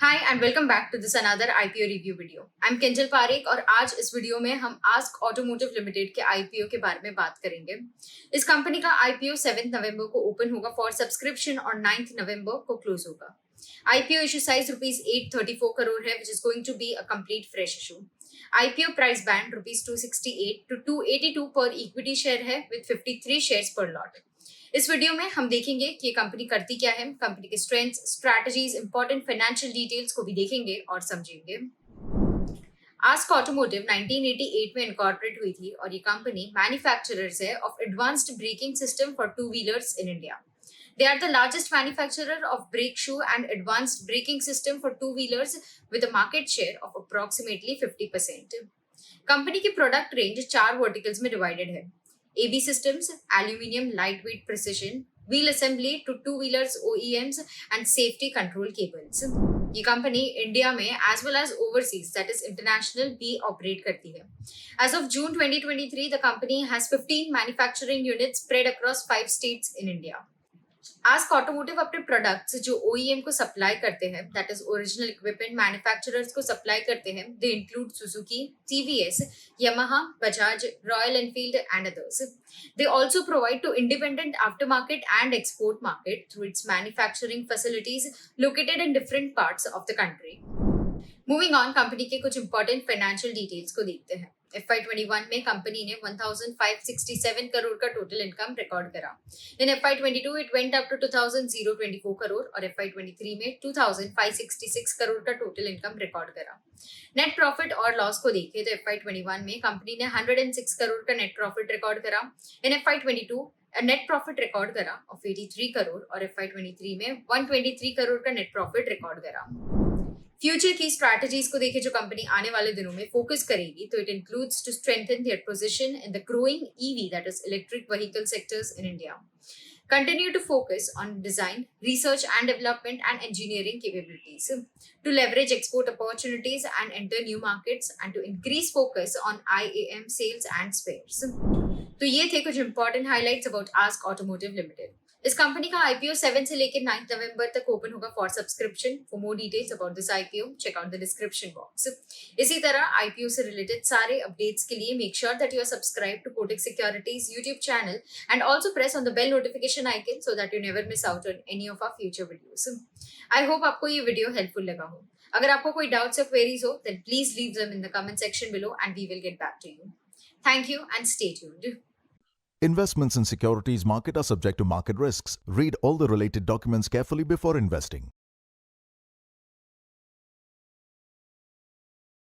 Hi and welcome back to this another IPO review video. I am Kinjal Parekh और आज इस video में हम आस्क ऑटोमोटिव लिमिटेड के आईपीओ के बारे में बात करेंगे। इस कंपनी का आईपीओ 7 नवंबर को ओपन होगा फॉर सब्सक्रिप्शन और 9 नवंबर को क्लोज होगा। आईपीओ इशू साइज ₹834 करोड़ है, which is going to be a complete fresh issue. IPO price band ₹268 to 282 per equity share है with 53 shares per lot. इस वीडियो में हम देखेंगे कि ये कंपनी करती क्या है, कंपनी के strengths, strategies, important financial details को भी देखेंगे और समझेंगे। आस्क ऑटोमोटिव 1988 में इनकॉर्पोरेट हुई थी और ये कंपनी मैन्युफैक्चरर्स है of advanced braking system for two wheelers in India. They are the largest manufacturer of brake shoe and advanced braking system for two-wheelers with a market share of approximately 50%. Company की product range 4 verticals में divided है। AB systems, aluminium lightweight precision, wheel assembly to two-wheelers OEMs and safety control cables. ये company India में as well as overseas, that is international, भी operate करती है। As of June 2023, the company has 15 manufacturing units spread across 5 states in India. Ask automotive अपने products जो OEM को supply करते हैं, that is original equipment manufacturers को supply करते हैं, they include Suzuki, TVS, Yamaha, Bajaj, Royal Enfield and others. They also provide to independent aftermarket and export market through its manufacturing facilities located in different parts of the country. Moving on, company के कुछ important financial details को देखते हैं। FY21 में company ने 1567 करोड़ का total income record करा। In FY22 it went up to 2024 crore और FY23 में 2566 करोड़ का टोटल इनकम रिकॉर्ड करा। नेट प्रॉफिट और लॉस को देखें तो FY21 में कंपनी ने 106 करोड़ का नेट प्रॉफिट रिकॉर्ड करा। In FY22 net profit record करा ऑफ 83 करोड़ और FY23 में 123 करोड़ का नेट प्रॉफिट रिकॉर्ड करा। फ्यूचर की स्ट्रैटेजीज को देखें जो कंपनी आने वाले दिनों में फोकस करेगी, तो it includes to strengthen their position in the growing EV, that is electric vehicle sectors in India, continue to focus on design, research and development and engineering capabilities, to leverage export opportunities and enter new markets, and to increase focus on IAM sales and spares. तो ये थे कुछ important highlights about Ask Automotive Limited. इस company का IPO 7 से लेकर 9 नवंबर तक open होगा for subscription. For more details about this IPO, check out the description box. इसी तरह IPO से रिलेटेड सारे अपडेट्स के लिए make sure that you are subscribe to Kotak Securities YouTube channel and also press on the bell notification icon so that you never miss out on any of our future videos. I hope आपको ये video helpful लगा हो। अगर आपको कोई doubts या queries हो then please leave them in the comment section below and we will get back to you. Thank you and stay tuned. Investments in securities market are subject to market risks. Read all the related documents carefully before investing.